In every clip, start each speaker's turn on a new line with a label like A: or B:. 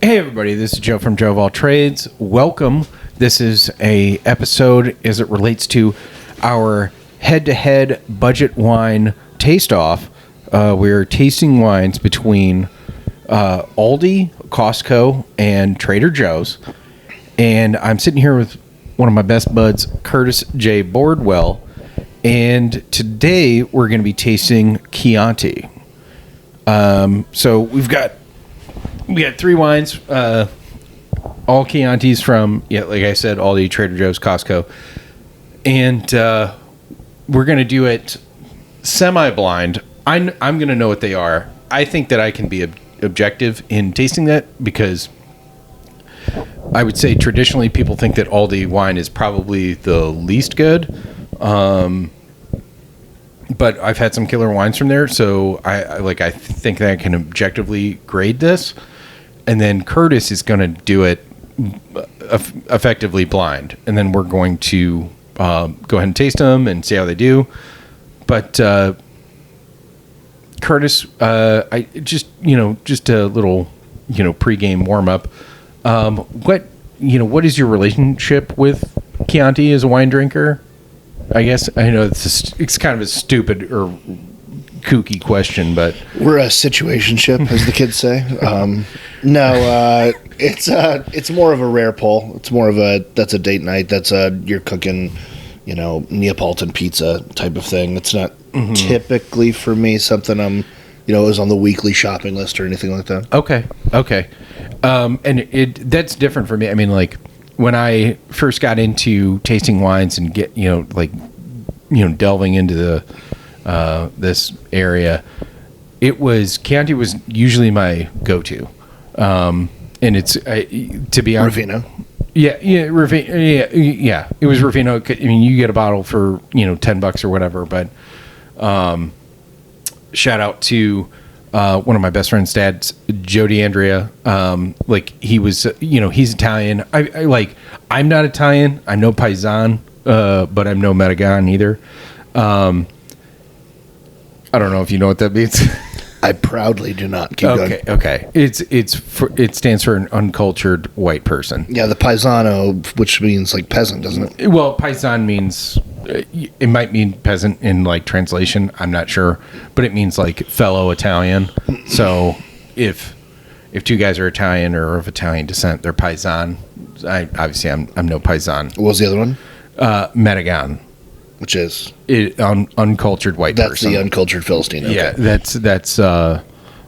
A: Hey everybody, this is Joe from Joeofalltrades. Welcome. This is a episode as it relates to our head-to-head budget wine taste-off. We're tasting wines between Aldi, Costco, and Trader Joe's. And I'm sitting here with one of my best buds, Curtis J. Boardwell. And today we're going to be tasting Chianti. So we got three wines, all Chiantis from, like I said, Aldi, Trader Joe's, Costco. And we're going to do it semi-blind. I'm going to know what they are. I think that I can be objective in tasting that because I would say traditionally people think that Aldi wine is probably the least good. But I've had some killer wines from there, so I think that I can objectively grade this. And then Curtis is going to do it effectively blind, and then we're going to go ahead and taste them and see how they do. But Curtis, I just a little pregame warm up. What is your relationship with Chianti as a wine drinker? I guess I know it's kind of a stupid or kooky question, but
B: we're a situationship, as the kids say. It's more of a rare pull. It's more of that's a date night. You're cooking, Neapolitan pizza type of thing. It's not typically for me something I'm, is on the weekly shopping list or anything like that.
A: Okay. And that's different for me. I mean, like when I first got into tasting wines and delving into this area, Chianti was usually my go-to. And it's to be honest,
B: Ruffino.
A: Yeah, it was Ruffino. I mean, you get a bottle for $10 or whatever. But shout out to one of my best friend's dads, Joe D'Andrea. He was, he's Italian. I'm not Italian. I'm no Paisan, but I'm no Metagon either. I don't know if you know what that means.
B: I proudly do not. Keep going.
A: Okay. It stands for an uncultured white person.
B: Yeah, the paisano, which means like peasant, doesn't it?
A: Well, paisan means it might mean peasant in translation. I'm not sure, but it means fellow Italian. So if two guys are Italian or of Italian descent, they're paisan. I'm no paisan.
B: What was the other one?
A: Metagon.
B: Which is
A: uncultured white person.
B: That's the uncultured Philistine. Okay.
A: Yeah, that's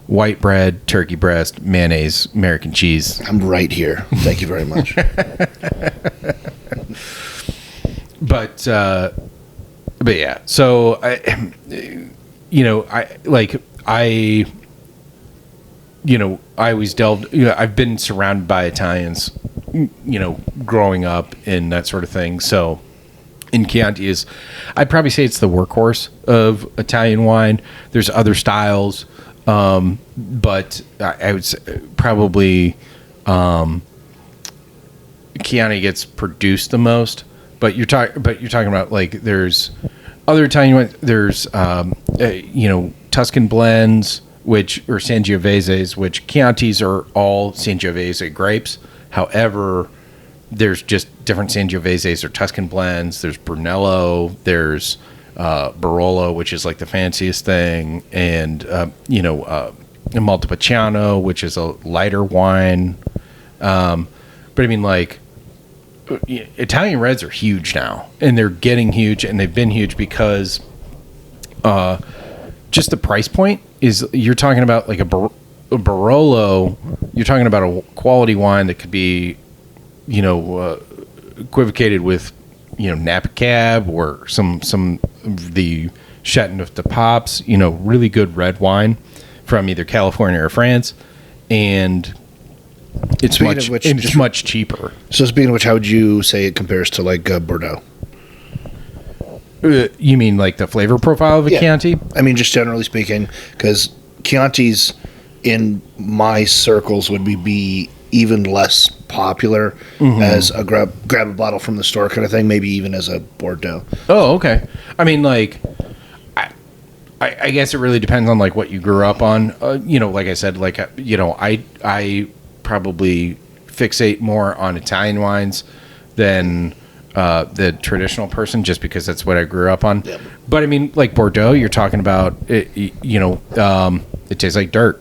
A: white bread, turkey breast, mayonnaise, American cheese.
B: I'm right here. Thank you very much.
A: But yeah. So I always delved. I've been surrounded by Italians, growing up and that sort of thing. So. In Chianti I'd probably say it's the workhorse of Italian wine. There's other styles, but I would say probably Chianti gets produced the most. But you're talking about there's other Italian wines. There's Tuscan blends, or Sangioveses, which Chiantis are all Sangiovese grapes. However, there's just different Sangioveses or Tuscan blends. There's Brunello. There's Barolo, which is the fanciest thing, and Montepulciano, which is a lighter wine. But I mean, Italian reds are huge now, and they're getting huge, and they've been huge because just the price point is. You're talking about a Barolo. You're talking about a quality wine that could be equivocated with, Napa Cab or some of the Chateauneuf de Pape's, really good red wine from either California or France, and it's much cheaper.
B: So speaking of which, how would you say it compares to Bordeaux?
A: You mean the flavor profile of a Chianti?
B: I mean, just generally speaking, because Chiantis in my circles would be even less popular as a grab a bottle from the store kind of thing, maybe even as a Bordeaux.
A: Oh, okay. I mean, I guess it really depends on what you grew up on. Like I said, I probably fixate more on Italian wines than the traditional person, just because that's what I grew up on.
B: Yep.
A: But I mean, like Bordeaux, you're talking about it, it tastes like dirt.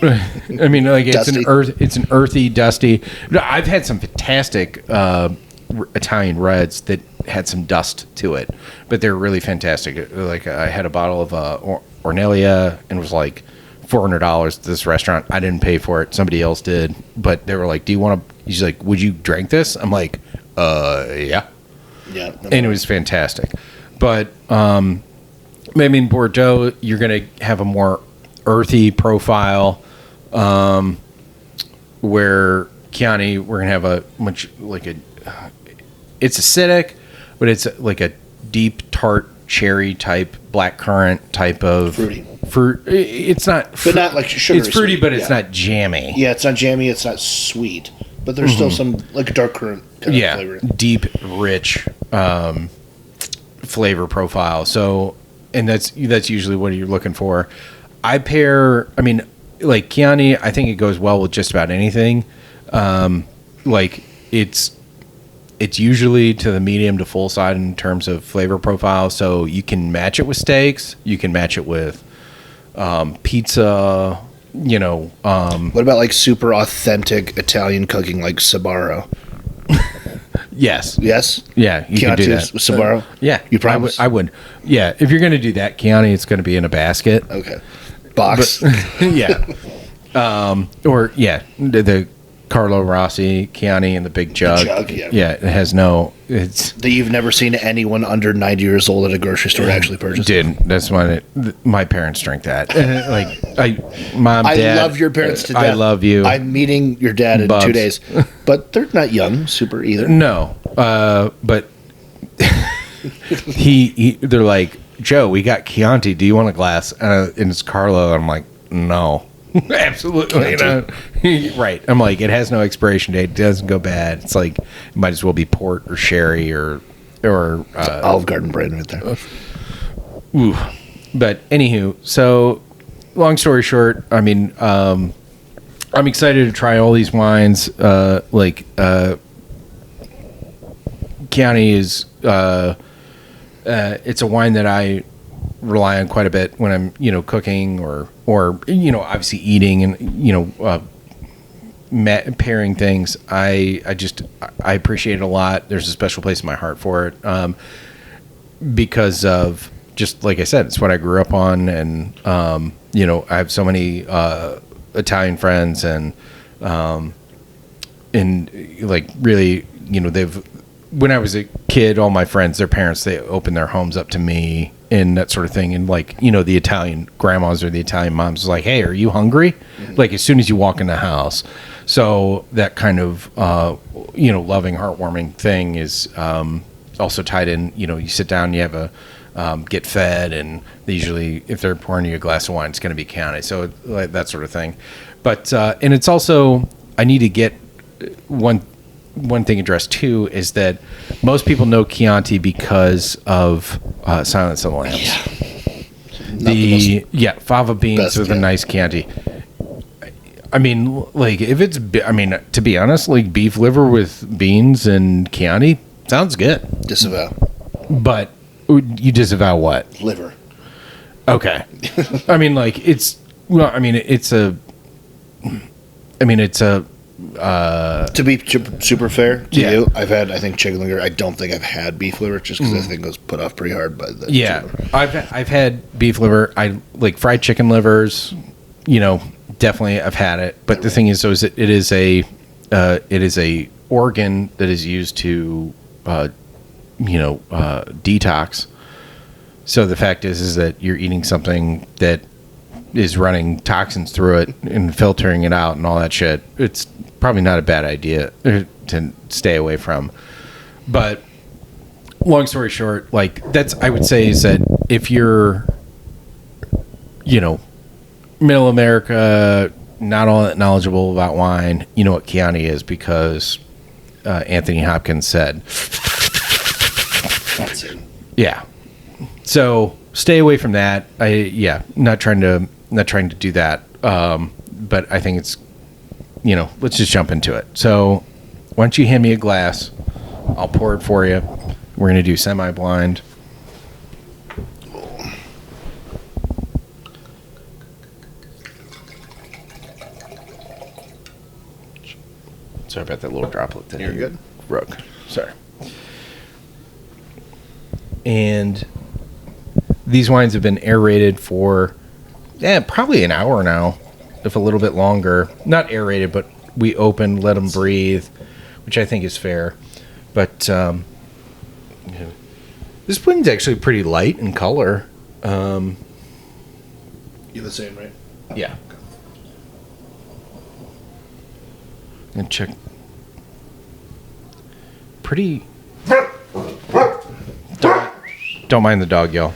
A: I mean, like it's an earthy, dusty. I've had some fantastic Italian reds that had some dust to it, but they're really fantastic. Like I had a bottle of Ornelia and it was like $400 at this restaurant. I didn't pay for it. Somebody else did, but they were like, "Do you want to?" He's like, "Would you drink this?" I'm like, yeah."
B: Yeah.
A: And it was fantastic. But I mean, Bordeaux, you're going to have a more earthy profile, where Chianti, we're going to have a much like a, it's acidic, but it's like a deep tart cherry type, blackcurrant type of
B: fruity
A: fruit. It's not,
B: but not like sugar.
A: It's fruity, but it's not jammy.
B: Yeah, it's not jammy. It's not sweet, but there's still some like dark currant kind of flavor.
A: Deep, rich flavor profile. So, and that's usually what you're looking for. I mean, like Chianti, I think it goes well with just about anything. Like it's usually to the medium to full side in terms of flavor profile. So you can match it with steaks. You can match it with pizza. What
B: about like super authentic Italian cooking, like Sbarro?
A: Yes.
B: Yes.
A: Yeah, you can do that.
B: With Sbarro.
A: Yeah,
B: you promise?
A: I would. Yeah, if you're going to do that, Chianti, it's going to be in a basket.
B: Okay. Box.
A: But, yeah. Or the Carlo Rossi Chianti in the big jug.
B: The jug, yeah.
A: Yeah, it has no. It's
B: that you've never seen anyone under 90 years old at a grocery store actually purchase.
A: Didn't. That's why my parents drink that. Mom, Dad.
B: I love your parents to death.
A: I love you.
B: I'm meeting your dad in
A: Bubs.
B: 2 days, but they're not young, super either.
A: No, but they're like, Joe, we got Chianti. Do you want a glass? And it's Carlo. And I'm like, no. Absolutely. Right. I'm like, it has no expiration date. It doesn't go bad. It's like, it might as well be port or sherry or
B: Olive Garden brand right there.
A: Ooh. But anywho, so long story short, I mean, I'm excited to try all these wines. Chianti is, it's a wine that I rely on quite a bit when I'm, cooking or obviously eating and, pairing things. I appreciate it a lot. There's a special place in my heart for it. Because of just, like I said, it's what I grew up on. And, I have so many, Italian friends and like really, when I was a kid, all my friends, their parents, they opened their homes up to me and that sort of thing. And like, the Italian grandmas or the Italian moms was like, "Hey, are you hungry?" Mm-hmm. Like as soon as you walk in the house. So that kind of, loving, heartwarming thing is also tied in, you sit down, you have a, get fed, and they usually, if they're pouring you a glass of wine, it's going to be Chianti. So like that sort of thing. But, and it's also, I need to get one thing addressed too, is that most people know Chianti because of Silence of the Lambs. Fava beans with a nice Chianti. I mean, like if it's, to be honest, like beef liver with beans and Chianti sounds good.
B: Disavow.
A: But you disavow what?
B: Liver.
A: Okay. I mean, like it's to
B: be super fair to you, I've had, I think, chicken liver. I don't think I've had beef liver just because I think it was put off pretty hard by the
A: I've had beef liver. I like fried chicken livers, definitely I've had it. But the thing is, it is a organ that is used to detox. So the fact is that you're eating something that is running toxins through it and filtering it out and all that shit. It's probably not a bad idea to stay away from. But long story short, like that's, I would say, is that if you're, middle America, not all that knowledgeable about wine, you know what Chianti is because Anthony Hopkins said.
B: That's it.
A: Yeah. So stay away from that. Not trying to do that. But I think it's let's just jump into it. So why don't you hand me a glass? I'll pour it for you. We're going to do semi-blind. Sorry about that little droplet. That
B: You're good.
A: Broke. Sorry. And these wines have been aerated for probably an hour now, if a little bit longer. Not aerated, but we opened, let them breathe, which I think is fair. But this pudding's actually pretty light in color.
B: You're the same, right?
A: Yeah. And check. Pretty. Don't mind the dog, y'all.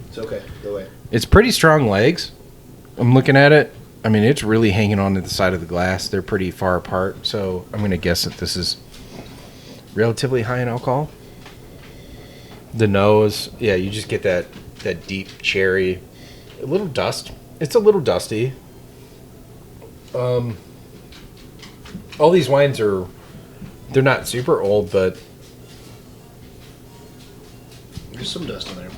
B: It's okay. Go away.
A: It's pretty strong legs. I'm looking at it. I mean, it's really hanging on to the side of the glass. They're pretty far apart, so I'm going to guess that this is relatively high in alcohol. The nose, yeah, you just get that deep cherry. A little dust. It's a little dusty. All these wines they're not super old, but
B: there's some dust in there.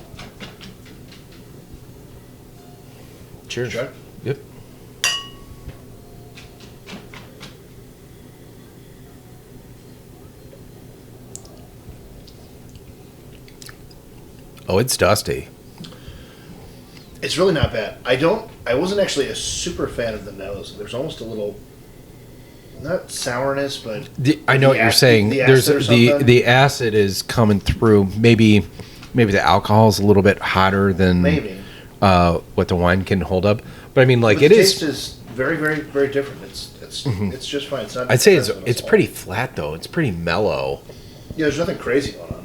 A: cheers.
B: Try?
A: Yep. Oh, it's dusty.
B: It's really not bad. I wasn't actually a super fan of the nose. There's almost a little, not sourness, but
A: I know what you're saying. There's the acid is coming through. Maybe the alcohol is a little bit hotter than what the wine can hold up. But I mean, like,
B: but
A: it
B: the
A: is.
B: taste is very, very, very different. It's just fine. It's not.
A: I'd say it's pretty flat though. It's pretty mellow.
B: Yeah, there's nothing crazy going on.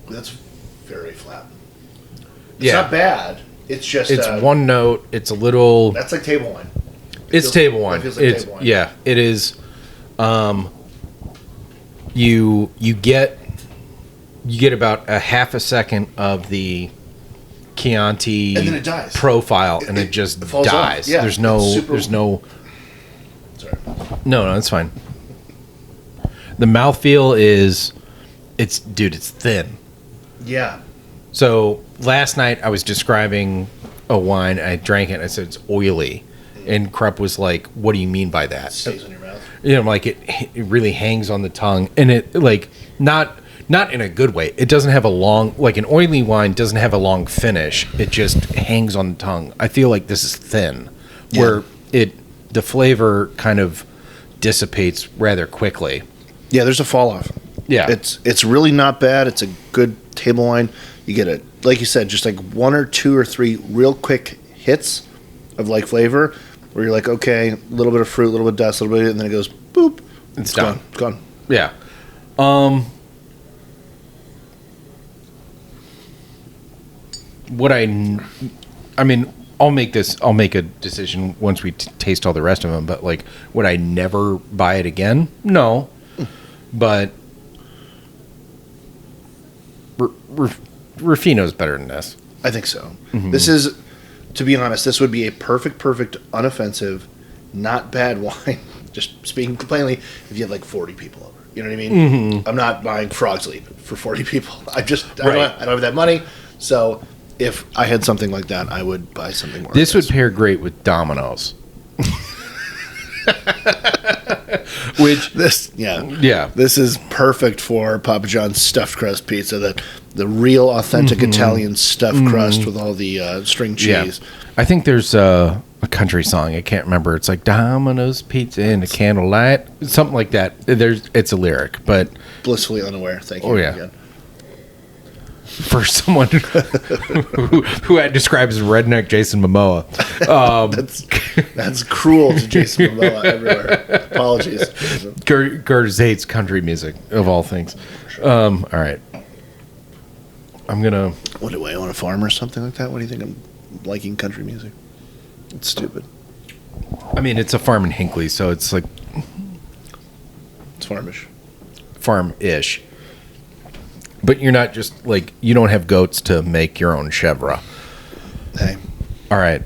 B: That's very flat. It's not bad. It's just
A: it's one note. It's a little.
B: That's like table wine.
A: It's table wine.
B: It feels like table wine.
A: Yeah, it is. You get about a half a second of the Chianti
B: and then it dies.
A: profile, and it just dies.
B: Yeah,
A: there's no.
B: Sorry.
A: No, it's fine. The mouthfeel is, it's thin.
B: Yeah.
A: So last night I was describing a wine. I drank it and I said it's oily. And Krupp was like, what do you mean by that?
B: It stays in your mouth.
A: Like it really hangs on the tongue. And it like, not in a good way. It doesn't have a long, like an oily wine doesn't have a long finish. It just hangs on the tongue. I feel like this is thin.
B: Yeah.
A: Where the flavor kind of dissipates rather quickly.
B: Yeah, there's a fall off.
A: Yeah.
B: It's really not bad. It's a good table wine. You get it, like you said, just like one or two or three real quick hits of like flavor where you're like, okay, a little bit of fruit, a little bit of dust, a little bit, and then it goes boop.
A: It's done.
B: It's gone.
A: Yeah. I'll make a decision once we taste all the rest of them, but like, would I never buy it again? No. But Rufino's better than this.
B: I think so.
A: Mm-hmm.
B: This is, to be honest, this would be a perfect, unoffensive, not bad wine. Just speaking plainly, if you had like 40 people over. You know what I mean?
A: Mm-hmm.
B: I'm not buying Frog's Leap for 40 people. I don't have that money. So if I had something like that, I would buy something more.
A: This would pair great with Domino's. This
B: is perfect for Papa John's stuffed crust pizza, the real authentic Italian stuffed crust with all the string cheese.
A: Yeah. I think there's a country song, I can't remember, it's like Domino's pizza in a candlelight, something like that. It's a lyric, but
B: blissfully unaware. Thank you.
A: Oh yeah. Again. For someone who I describe as redneck Jason Momoa.
B: That's cruel to Jason Momoa everywhere. Apologies.
A: Gertz hates country music, of all things. Sure. All right. I'm going to...
B: What do I own, a farm or something like that? What do you think I'm liking country music? It's stupid.
A: I mean, it's a farm in Hinckley, so it's like...
B: It's farmish.
A: Farm-ish. But you're not just like, you don't have goats to make your own chèvre.
B: Hey,
A: All right.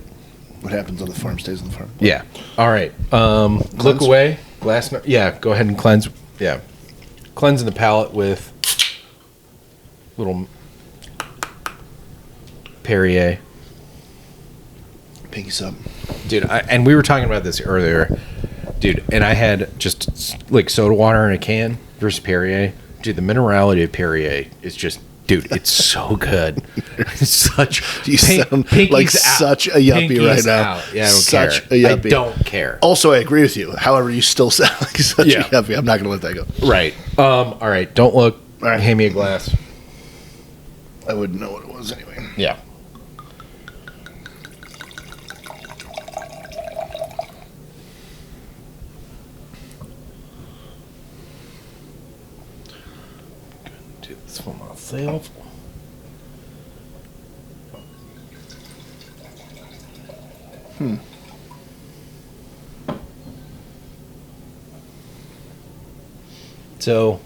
B: what happens on the farm stays on the farm.
A: Yeah. All right. Look away. Glass. Yeah. Go ahead and cleanse. Yeah. Cleansing the palate with little Perrier.
B: Pinky sub.
A: Dude, and we were talking about this earlier. Dude, and I had just like soda water in a can versus Perrier. Dude, the minerality of Perrier is just, dude, it's so good. It's such.
B: You sound like such a yuppie right now.
A: Out. Yeah, I don't
B: such
A: care.
B: a yuppie.
A: I don't care.
B: Also, I agree with you. However, you still sound like such a yuppie. I'm not going to let that go.
A: Right. All right. Don't look.
B: All right.
A: Hand me a glass.
B: I wouldn't know what it was anyway.
A: Yeah. Do this for myself. So,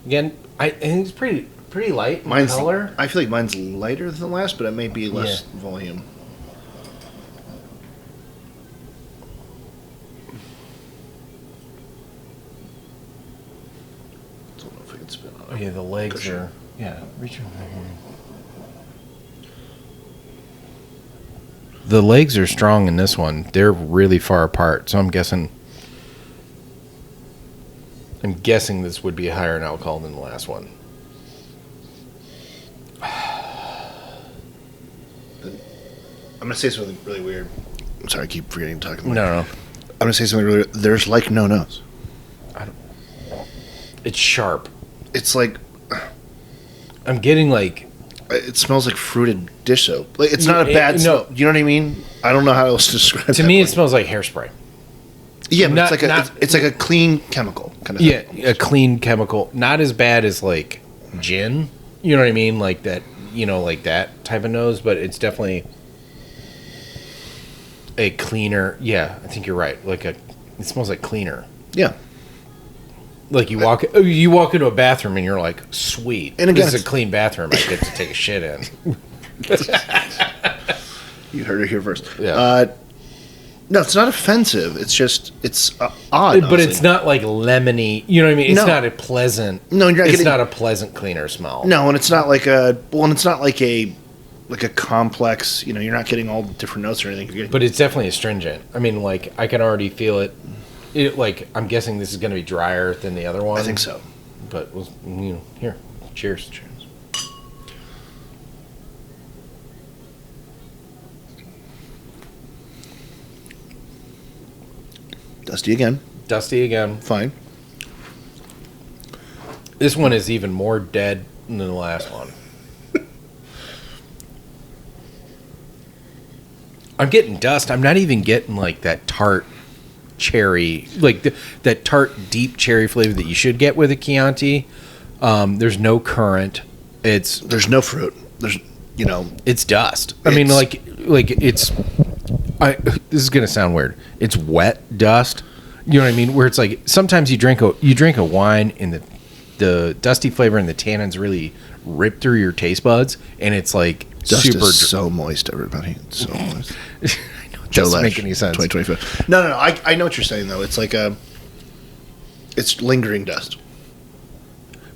A: again, I think it's pretty light in color.
B: I feel like mine's lighter than the last, but it may be less volume. I don't know if I can spin on it.
A: Yeah, the legs are. Yeah, reach over there. The legs are strong in this one. They're really far apart, so I'm guessing this would be higher in alcohol than the last one.
B: I'm going to say something really weird. I'm sorry, I keep forgetting to talk.
A: No.
B: I'm going to say something really weird. There's like no nose.
A: It's sharp.
B: It's like...
A: I'm getting like...
B: It smells like fruited dish soap. Like, it's not a bad smell. You know what I mean? I don't know how else to describe it.
A: To me, it smells like hairspray.
B: Yeah, but it's like a clean chemical kind of thing.
A: Yeah, a clean chemical. Not as bad as like gin. You know what I mean? Like that, like that type of nose, but it's definitely a cleaner. Yeah, I think you're right. It smells like cleaner.
B: Yeah.
A: Like you walk into a bathroom and you're like, sweet.
B: And again,
A: this is a clean bathroom. I get to take a shit in.
B: You heard it here first.
A: Yeah.
B: No, it's not offensive. It's just odd.
A: But
B: honestly.
A: it's not like lemony. You know what I mean? It's not a pleasant.
B: No,
A: it's not a pleasant cleaner smell.
B: No, and it's not like a. Well, and it's not like a complex. You're not getting all the different notes or anything.
A: But it's definitely astringent. I mean, like I can already feel it. I'm guessing this is going to be drier than the other one.
B: I think so.
A: But here, cheers.
B: Dusty again. Fine.
A: This one is even more dead than the last one. I'm getting dust. I'm not even getting like that tart cherry, like that tart deep cherry flavor that you should get with a Chianti. There's no currant.
B: There's no fruit.
A: It's dust. I mean, like it's. This is gonna sound weird. It's wet dust. You know what I mean? Where it's like sometimes you drink a wine and the dusty flavor and the tannins really rip through your taste buds, and it's like
B: dust
A: super.
B: Is so moist, everybody. It's so moist.
A: I know, it doesn't make any sense.
B: 2025. No. I know what you're saying though. It's like it's lingering dust.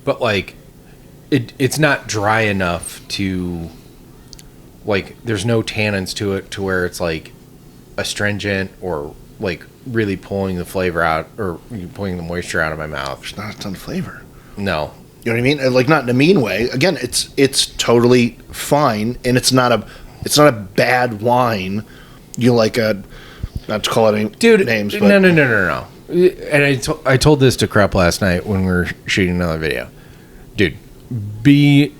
A: But like, it's not dry enough to. Like, there's no tannins to it to where it's like astringent or like really pulling the flavor out or pulling the moisture out of my mouth.
B: There's not a ton of flavor.
A: No.
B: You know what I mean? Like, not in a mean way. Again, it's totally fine, and it's not a bad wine. Not to call it any names, but
A: No. And I told this to Krupp last night when we were shooting another video. Dude, be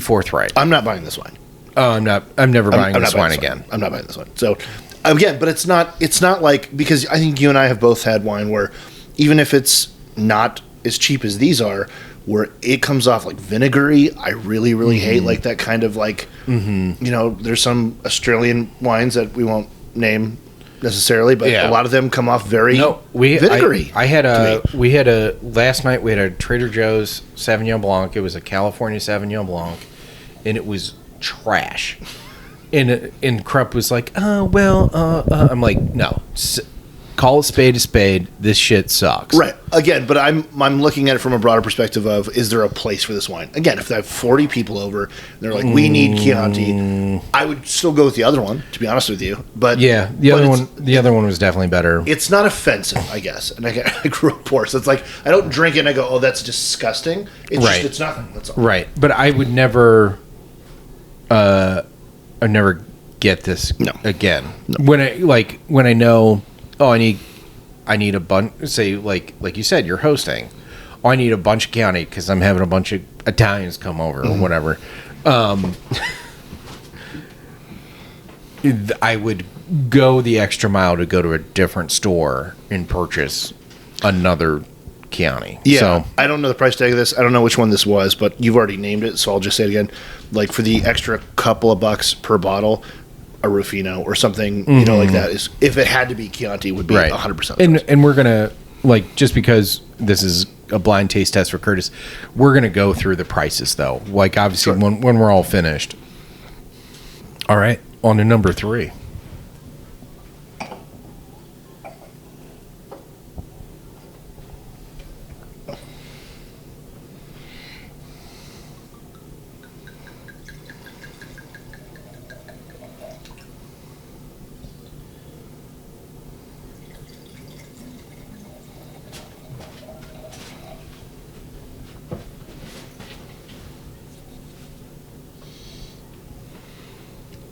A: forthright.
B: I'm not buying this wine.
A: Oh, I'm never buying this wine again.
B: I'm not buying this wine. So, again, but it's not like, because I think you and I have both had wine where even if it's not as cheap as these are, where it comes off like vinegary, I really, really hate like that kind of like, there's some Australian wines that we won't name. necessarily, but a lot of them come off very vinegary.
A: Last night we had a Trader Joe's Sauvignon Blanc. It was a California Sauvignon Blanc, and it was trash. And Krupp was like, I'm like, no, call a spade. This shit sucks.
B: Right. Again, but I'm looking at it from a broader perspective of, is there a place for this wine? Again, if they have 40 people over, and they're like, we need Chianti, I would still go with the other one, to be honest with you. But
A: yeah, the other one was definitely better.
B: It's not offensive, I guess. And I grew up poor, so it's like, I don't drink it and I go, oh, that's disgusting. It's just, it's nothing. That's all.
A: Right. But I would never... I never get this again. No. When I know, I need a bunch. Say like you said, you're hosting. Oh, I need a bunch of Chianti because I'm having a bunch of Italians come over or whatever. I would go the extra mile to go to a different store and purchase another Chianti.
B: Yeah,
A: so,
B: I don't know the price tag of this. I don't know which one this was, but you've already named it, so I'll just say it again. Like for the extra couple of bucks per bottle, a Rufino or something, like that is, if it had to be Chianti, would be 100%.
A: And we're gonna just because this is a blind taste test for Curtis, we're gonna go through the prices though. Like obviously when we're all finished. All right, on to number 3.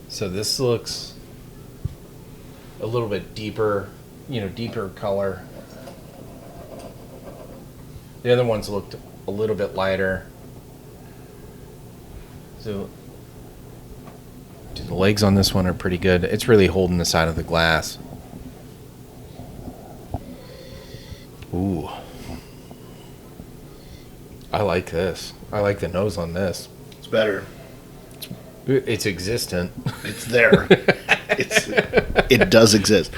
A: So this looks a little bit deeper, deeper color. The other ones looked a little bit lighter. So the legs on this one are pretty good. It's really holding the side of the glass. Ooh. I like this. I like the nose on this.
B: It's better.
A: It's existent.
B: It's there. It does exist.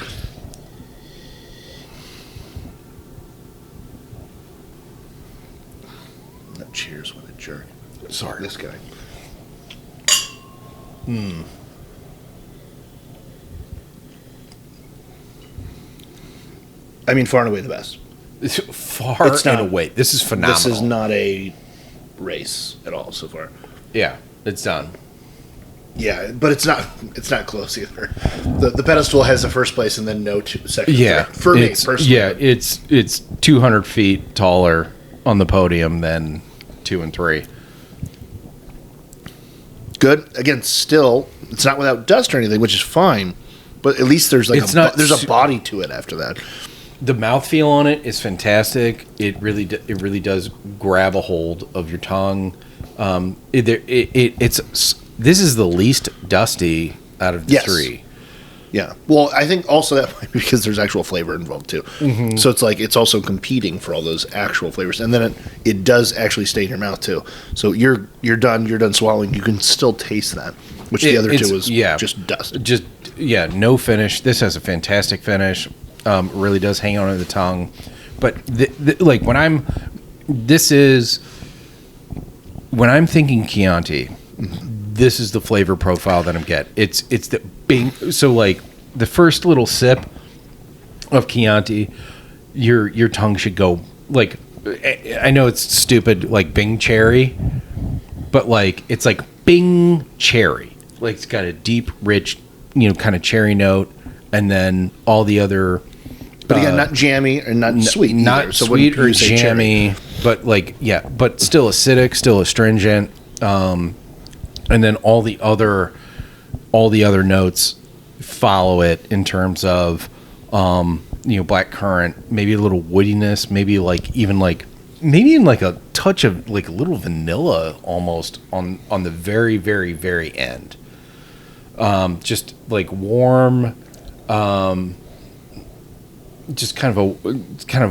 B: No, cheers, what a jerk.
A: Sorry.
B: This guy. I mean, far and away the best.
A: It's not away. This is phenomenal.
B: This is not a race at all so far.
A: Yeah, it's done.
B: Yeah, but it's not close either. The pedestal has the first place and then no second.
A: Yeah,
B: for me personally.
A: Yeah, it's 200 feet taller on the podium than 2 and 3.
B: Good. Again, still, it's not without dust or anything, which is fine. But at least there's there's a body to it after that.
A: The mouthfeel on it is fantastic. It really does grab a hold of your tongue. This is the least dusty out of the 3.
B: Yeah. Well, I think also that might be because there's actual flavor involved too. Mm-hmm. So it's like it's also competing for all those actual flavors, and then it does actually stay in your mouth too. So you're done swallowing. You can still taste that, which the other two was just dust.
A: No finish. This has a fantastic finish. Really does hang on to the tongue, but when I'm thinking Chianti. This is the flavor profile that I'm getting. It's the bing. So like the first little sip of Chianti, your tongue should go like. I know it's stupid, like Bing cherry, but like it's like Bing cherry. Like it's got a deep, rich, kind of cherry note, and then all the other.
B: But again, not jammy and not sweet.
A: Not
B: either. So
A: sweet or jammy, but but still acidic, still astringent. And then all the other notes follow it in terms of, black currant, maybe a little woodiness, maybe even a touch of like a little vanilla almost on the very, very, very end. Just like warm, just kind of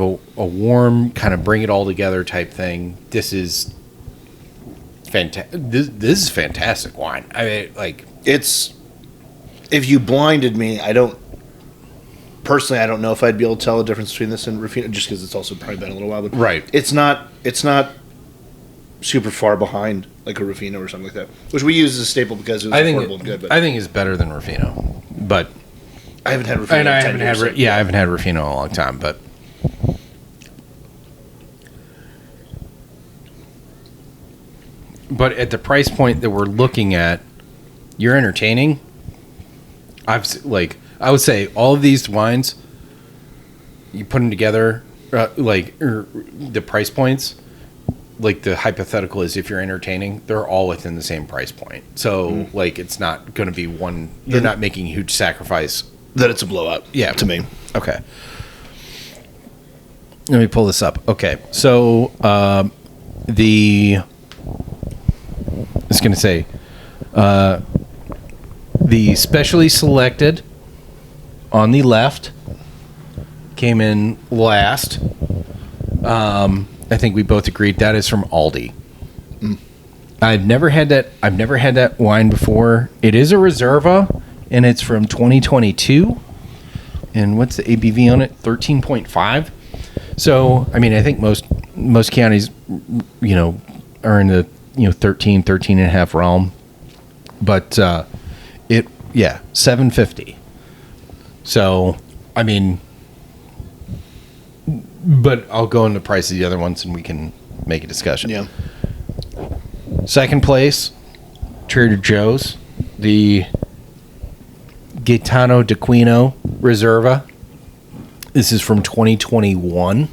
A: a warm kind of bring it all together type thing. This is This is fantastic wine. I mean, it's
B: if you blinded me, I don't personally, I don't know if I'd be able to tell the difference between this and Ruffino, just because it's also probably been a little while. But
A: Right.
B: it's not super far behind like a Ruffino or something like that, which we use as a staple because it was affordable and good. But
A: I think it's better than Ruffino, but
B: I haven't had Ruffino.
A: and
B: in
A: I
B: 10
A: haven't
B: years,
A: had I haven't had Ruffino in a long time, but at the price point that we're looking at, you're entertaining. I would say all of these wines, you put them together, the price points, like the hypothetical is if you're entertaining, they're all within the same price point. So it's not going to be one. You're not making a huge sacrifice.
B: that it's a blowout.
A: Yeah,
B: to me.
A: Okay. Let me pull this up. Okay, so I was going to say the specially selected on the left came in last. I think we both agreed that is from Aldi. I've never had that wine before. It is a Reserva, and it's from 2022. And what's the ABV on it? 13.5. So, I mean, I think most counties, are in the 13 and a half realm. But $7.50. So, I mean, but I'll go into the price of the other ones and we can make a discussion.
B: Yeah.
A: Second place, Trader Joe's, the Gaetano d'Aquino Reserva. This is from 2021.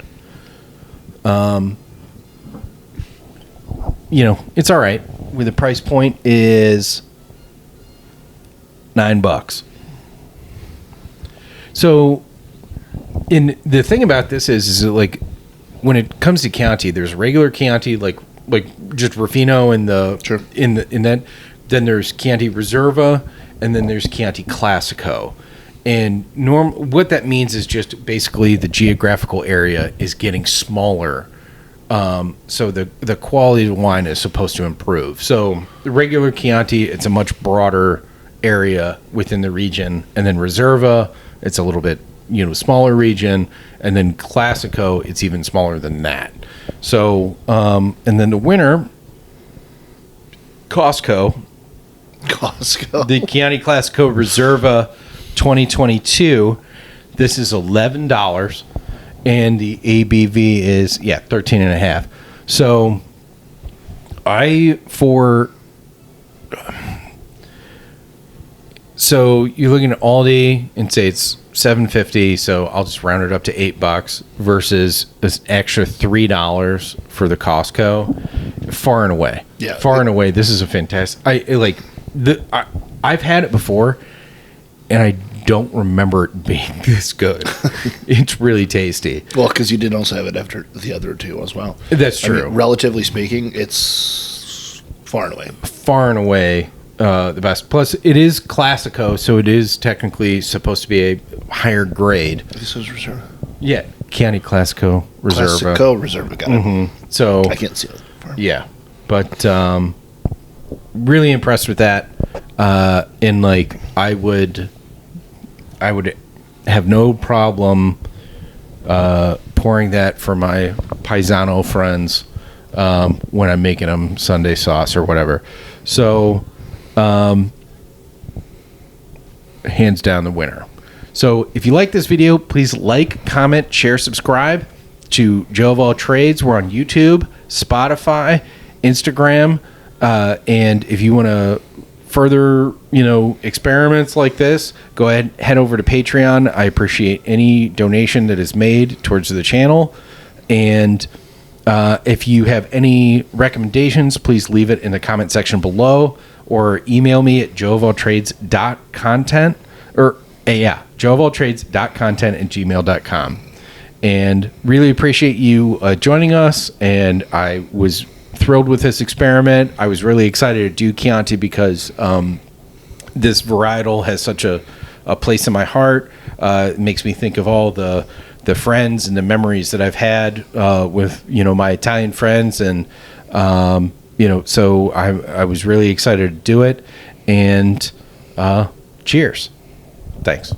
A: It's all right. With the price point is $9. So, the thing about this is that, like, when it comes to Chianti, there's regular Chianti, like just Ruffino in the
B: Sure.
A: in that. Then there's Chianti Reserva, and then there's Chianti Classico. And what that means is just basically the geographical area is getting smaller. So the quality of the wine is supposed to improve. So the regular Chianti, it's a much broader area within the region, and then Reserva, it's a little bit smaller region, and then Classico, it's even smaller than that. So and then the winner, Costco, the Chianti Classico Reserva 2022. This is $11, and the ABV is 13 and a half. So you're looking at Aldi and say it's $7.50, so I'll just round it up to $8 versus this extra $3 for the Costco. Far and away, this is a fantastic. I've had it before, and I don't remember it being this good. It's really tasty.
B: Well, because you did also have it after the other two as well.
A: That's true.
B: I mean, relatively speaking, it's far and away
A: the best. Plus, it is Classico, so it is technically supposed to be a higher grade.
B: This is Reserva.
A: Yeah, Chianti Classico Reserva.
B: Classico Reserva, got it.
A: Mm-hmm. So
B: I can't see it.
A: Yeah, but really impressed with that. And I would have no problem pouring that for my paisano friends when I'm making them Sunday sauce or whatever. So, hands down the winner. So, if you like this video, please like, comment, share, subscribe to Joe of All Trades. We're on YouTube, Spotify, Instagram, and if you want to further, experiments like this, go ahead, head over to Patreon. I appreciate any donation that is made towards the channel. And if you have any recommendations, please leave it in the comment section below, or email me at Joeofalltrades.content, Joeofalltrades.content@gmail.com. And really appreciate you joining us. And I was thrilled with this experiment. I was really excited to do Chianti because this varietal has such a place in my heart. It makes me think of all the friends and the memories that I've had with my Italian friends, and so I was really excited to do it. And cheers. Thanks.